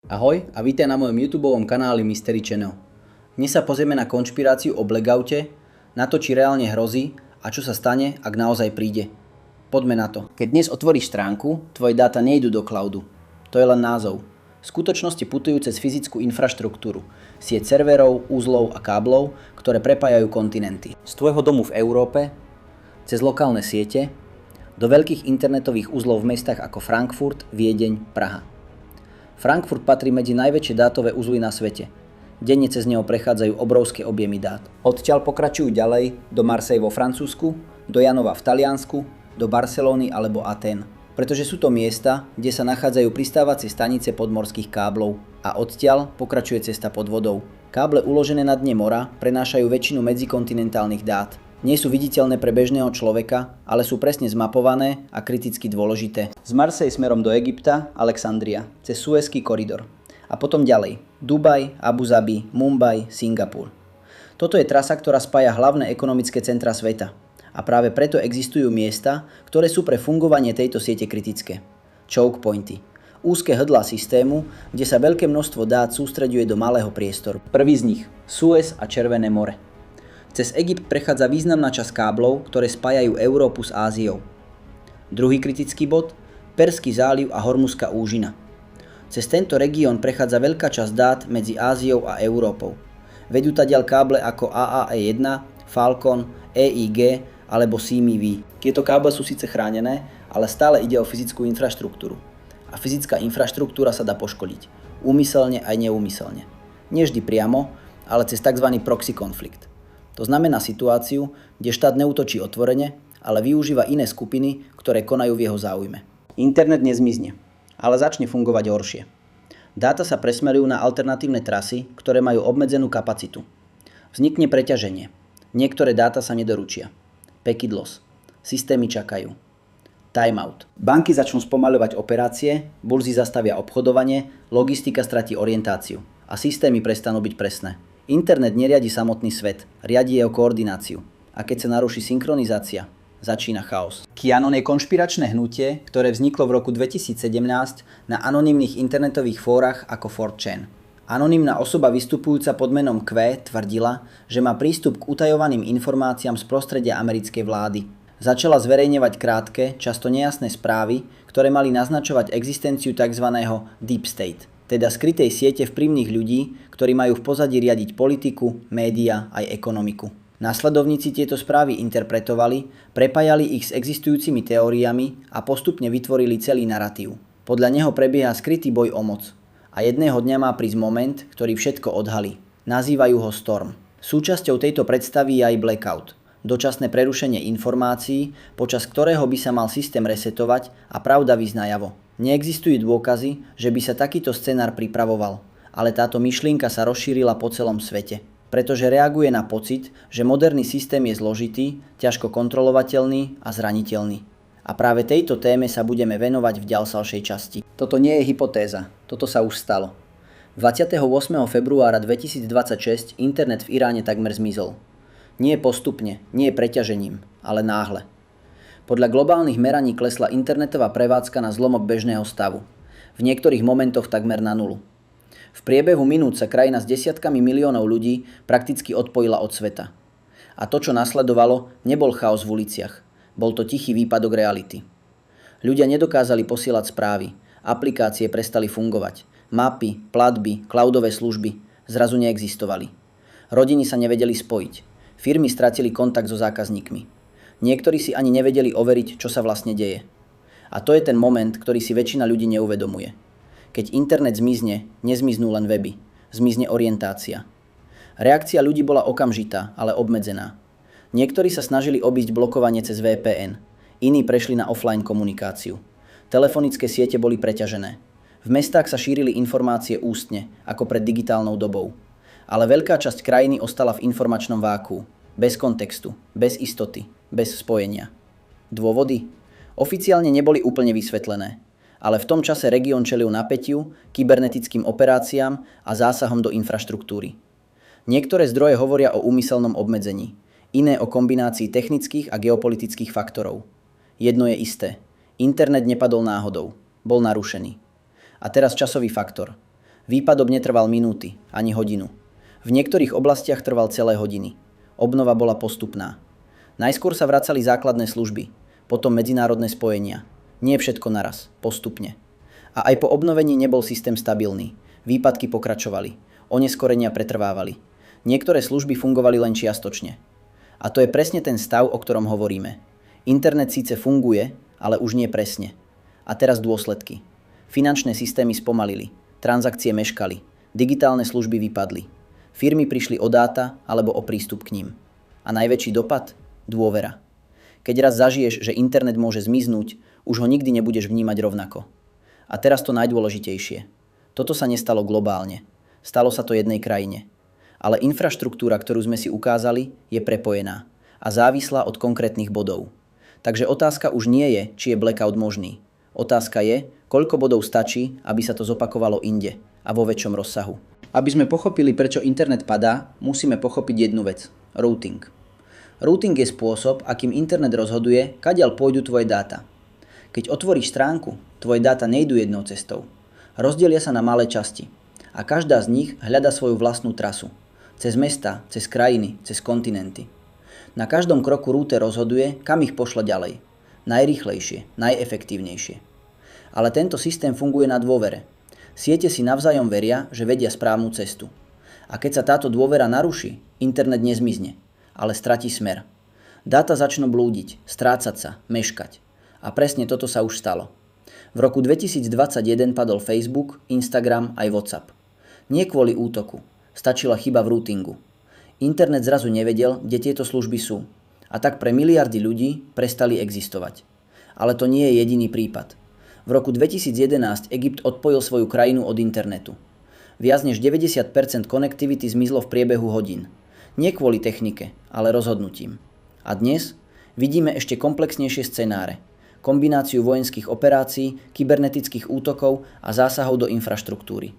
Ahoj a vítaj na mojom YouTubeovom kanáli Mystery Channel. Dnes sa pozrieme na konšpiráciu o blackoute, na to, či reálne hrozí a čo sa stane, ak naozaj príde. Poďme na to. Keď dnes otvoríš stránku, tvoje dáta nejdú do cloudu. To je len názov. V skutočnosti putujú cez fyzickú infraštruktúru, sieť serverov, úzlov a káblov, ktoré prepájajú kontinenty. Z tvojho domu v Európe, cez lokálne siete, do veľkých internetových úzlov v mestách ako Frankfurt, Viedeň, Praha. Frankfurt patrí medzi najväčšie dátové uzly na svete. Denne cez neho prechádzajú obrovské objemy dát. Odtiaľ pokračujú ďalej do Marseille vo Francúzsku, do Janova v Taliansku, do Barcelony alebo Atén. Pretože sú to miesta, kde sa nachádzajú pristávacie stanice podmorských káblov a odtiaľ pokračuje cesta pod vodou. Káble uložené na dne mora prenášajú väčšinu medzikontinentálnych dát. Nie sú viditeľné pre bežného človeka, ale sú presne zmapované a kriticky dôležité. Z Marseille smerom do Egypta, Alexandria, cez Suezský koridor. A potom ďalej. Dubaj, Abu Zabi, Mumbai, Singapur. Toto je trasa, ktorá spája hlavné ekonomické centra sveta. A práve preto existujú miesta, ktoré sú pre fungovanie tejto siete kritické. Choke pointy. Úzke hrdlá systému, kde sa veľké množstvo dát sústreďuje do malého priestoru. Prvý z nich. Suez a Červené more. Cez Egypt prechádza významná časť káblov, ktoré spájajú Európu s Áziou. Druhý kritický bod, Perský záliv a Hormuzská úžina. Cez tento región prechádza veľká časť dát medzi Áziou a Európou. Vedú tadiaľ káble ako AAE1, Falcon, EIG alebo CMV. Tieto káble sú síce chránené, ale stále ide o fyzickú infraštruktúru. A fyzická infraštruktúra sa dá poškodiť. Úmyselne aj neúmyselne. Nie vždy priamo, ale cez tzv. Proxy konflikt. To znamená situáciu, kde štát neútočí otvorene, ale využíva iné skupiny, ktoré konajú v jeho záujme. Internet nezmizne, ale začne fungovať horšie. Dáta sa presmerujú na alternatívne trasy, ktoré majú obmedzenú kapacitu. Vznikne preťaženie. Niektoré dáta sa nedoručia. Packet loss. Systémy čakajú. Timeout. Banky začnú spomaľovať operácie, burzy zastavia obchodovanie, logistika stratí orientáciu a systémy prestanú byť presné. Internet neriadi samotný svet, riadi jeho koordináciu. A keď sa naruší synchronizácia, začína chaos. QAnon je konšpiračné hnutie, ktoré vzniklo v roku 2017 na anonymných internetových fórach ako 4chan. Anonymná osoba vystupujúca pod menom Q tvrdila, že má prístup k utajovaným informáciám z prostredia americkej vlády. Začala zverejňovať krátke, často nejasné správy, ktoré mali naznačovať existenciu tzv. Deep State, teda skrytej siete vplyvných ľudí, ktorí majú v pozadí riadiť politiku, média aj ekonomiku. Nasledovníci tieto správy interpretovali, prepájali ich s existujúcimi teóriami a postupne vytvorili celý narratív. Podľa neho prebieha skrytý boj o moc. A jedného dňa má prísť moment, ktorý všetko odhalí. Nazývajú ho Storm. Súčasťou tejto predstavy je aj blackout. Dočasné prerušenie informácií, počas ktorého by sa mal systém resetovať a pravda vyjsť najavo. Neexistujú dôkazy, že by sa takýto scenár pripravoval, ale táto myšlienka sa rozšírila po celom svete, pretože reaguje na pocit, že moderný systém je zložitý, ťažko kontrolovateľný a zraniteľný. A práve tejto téme sa budeme venovať v ďalšej časti. Toto nie je hypotéza, toto sa už stalo. 28. februára 2026 internet v Iráne takmer zmizol. Nie postupne, nie preťažením, ale náhle. Podľa globálnych meraní klesla internetová prevádzka na zlomok bežného stavu. V niektorých momentoch takmer na nulu. V priebehu minút sa krajina s desiatkami miliónov ľudí prakticky odpojila od sveta. A to, čo nasledovalo, nebol chaos v uliciach. Bol to tichý výpadok reality. Ľudia nedokázali posielať správy. Aplikácie prestali fungovať. Mapy, platby, cloudové služby zrazu neexistovali. Rodiny sa nevedeli spojiť. Firmy stratili kontakt so zákazníkmi. Niektorí si ani nevedeli overiť, čo sa vlastne deje. A to je ten moment, ktorý si väčšina ľudí neuvedomuje. Keď internet zmizne, nezmiznú len weby. Zmizne orientácia. Reakcia ľudí bola okamžitá, ale obmedzená. Niektorí sa snažili obísť blokovanie cez VPN. Iní prešli na offline komunikáciu. Telefonické siete boli preťažené. V mestách sa šírili informácie ústne, ako pred digitálnou dobou. Ale veľká časť krajiny ostala v informačnom vákuu. Bez kontextu, bez istoty, bez spojenia. Dôvody? Oficiálne neboli úplne vysvetlené, ale v tom čase región čelil napätiu, kybernetickým operáciám a zásahom do infraštruktúry. Niektoré zdroje hovoria o úmyselnom obmedzení, iné o kombinácii technických a geopolitických faktorov. Jedno je isté. Internet nepadol náhodou. Bol narušený. A teraz časový faktor. Výpadok netrval minúty, ani hodinu. V niektorých oblastiach trval celé hodiny. Obnova bola postupná. Najskôr sa vracali základné služby, potom medzinárodné spojenia. Nie všetko naraz, postupne. A aj po obnovení nebol systém stabilný. Výpadky pokračovali. Oneskorenia pretrvávali. Niektoré služby fungovali len čiastočne. A to je presne ten stav, o ktorom hovoríme. Internet síce funguje, ale už nie presne. A teraz dôsledky. Finančné systémy spomalili, transakcie meškali, digitálne služby vypadli. Firmy prišli o dáta alebo o prístup k ním. A najväčší dopad? Dôvera. Keď raz zažiješ, že internet môže zmiznúť, už ho nikdy nebudeš vnímať rovnako. A teraz to najdôležitejšie. Toto sa nestalo globálne. Stalo sa to jednej krajine. Ale infraštruktúra, ktorú sme si ukázali, je prepojená a závislá od konkrétnych bodov. Takže otázka už nie je, či je blackout možný. Otázka je, koľko bodov stačí, aby sa to zopakovalo inde a vo väčšom rozsahu. Aby sme pochopili, prečo internet padá, musíme pochopiť jednu vec. Routing. Routing je spôsob, akým internet rozhoduje, kadiaľ pôjdu tvoje dáta. Keď otvoríš stránku, tvoje dáta nejdú jednou cestou. Rozdelia sa na malé časti. A každá z nich hľada svoju vlastnú trasu. Cez mesta, cez krajiny, cez kontinenty. Na každom kroku router rozhoduje, kam ich pošle ďalej. Najrýchlejšie, najefektívnejšie. Ale tento systém funguje na dôvere. Siete si navzájom veria, že vedia správnu cestu. A keď sa táto dôvera naruší, internet nezmizne, ale stratí smer. Dáta začnú blúdiť, strácať sa, meškať. A presne toto sa už stalo. V roku 2021 padol Facebook, Instagram aj WhatsApp. Nie kvôli útoku, stačila chyba v routingu. Internet zrazu nevedel, kde tieto služby sú. A tak pre miliardy ľudí prestali existovať. Ale to nie je jediný prípad. V roku 2011 Egypt odpojil svoju krajinu od internetu. Viac než 90% konektivity zmizlo v priebehu hodín. Nie kvôli technike, ale rozhodnutím. A dnes vidíme ešte komplexnejšie scenáre. Kombináciu vojenských operácií, kybernetických útokov a zásahov do infraštruktúry.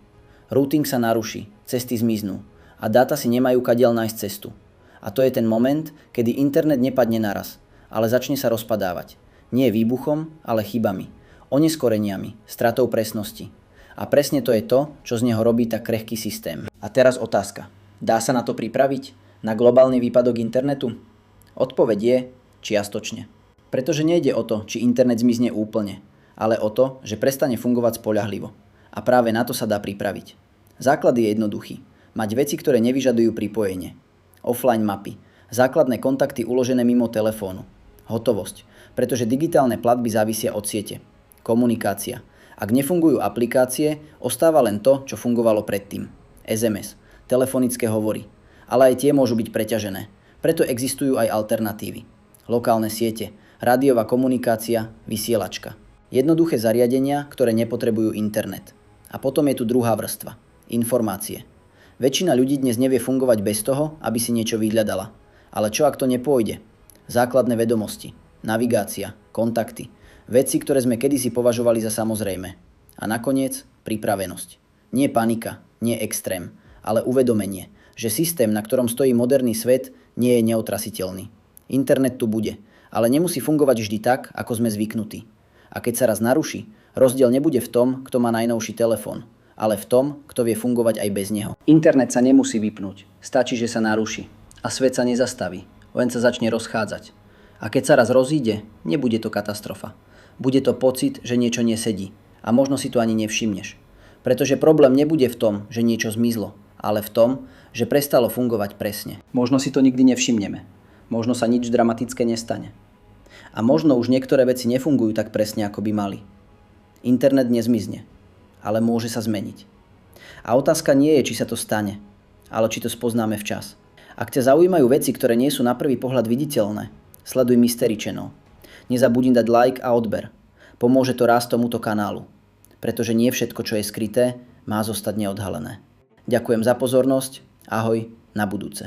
Routing sa naruší, cesty zmiznú a dáta si nemajú kadiaľ nájsť cestu. A to je ten moment, kedy internet nepadne naraz, ale začne sa rozpadávať. Nie výbuchom, ale chybami. Oneskoreniami, stratou presnosti. A presne to je to, čo z neho robí tak krehký systém. A teraz otázka. Dá sa na to pripraviť? Na globálny výpadok internetu? Odpoveď je čiastočne. Pretože nejde o to, či internet zmizne úplne, ale o to, že prestane fungovať spoľahlivo. A práve na to sa dá pripraviť. Základ je jednoduchý. Mať veci, ktoré nevyžadujú pripojenie. Offline mapy. Základné kontakty uložené mimo telefónu. Hotovosť. Pretože digitálne platby závisia od siete. Komunikácia. Ak nefungujú aplikácie, ostáva len to, čo fungovalo predtým. SMS, telefonické hovory. Ale aj tie môžu byť preťažené. Preto existujú aj alternatívy. Lokálne siete, rádiová komunikácia, vysielačka. Jednoduché zariadenia, ktoré nepotrebujú internet. A potom je tu druhá vrstva. Informácie. Väčšina ľudí dnes nevie fungovať bez toho, aby si niečo vyhľadala. Ale čo ak to nepôjde? Základné vedomosti, navigácia, kontakty. Veci, ktoré sme kedysi považovali za samozrejme. A nakoniec pripravenosť. Nie panika, nie extrém, ale uvedomenie, že systém, na ktorom stojí moderný svet, nie je neotrasiteľný. Internet tu bude, ale nemusí fungovať vždy tak, ako sme zvyknutí. A keď sa raz naruší, rozdiel nebude v tom, kto má najnovší telefón, ale v tom, kto vie fungovať aj bez neho. Internet sa nemusí vypnúť, stačí, že sa naruší. A svet sa nezastaví, len sa začne rozchádzať. A keď sa raz rozíde, nebude to katastrofa. Bude to pocit, že niečo nesedí. A možno si to ani nevšimneš. Pretože problém nebude v tom, že niečo zmizlo, ale v tom, že prestalo fungovať presne. Možno si to nikdy nevšimneme. Možno sa nič dramatické nestane. A možno už niektoré veci nefungujú tak presne, ako by mali. Internet nezmizne, ale môže sa zmeniť. A otázka nie je, či sa to stane, ale či to spoznáme včas. Ak ťa zaujímajú veci, ktoré nie sú na prvý pohľad viditeľné, sleduj Mystery Channel. Nezabudni dať like a odber. Pomôže to rásť tomuto kanálu. Pretože nie všetko, čo je skryté, má zostať neodhalené. Ďakujem za pozornosť. Ahoj, na budúce.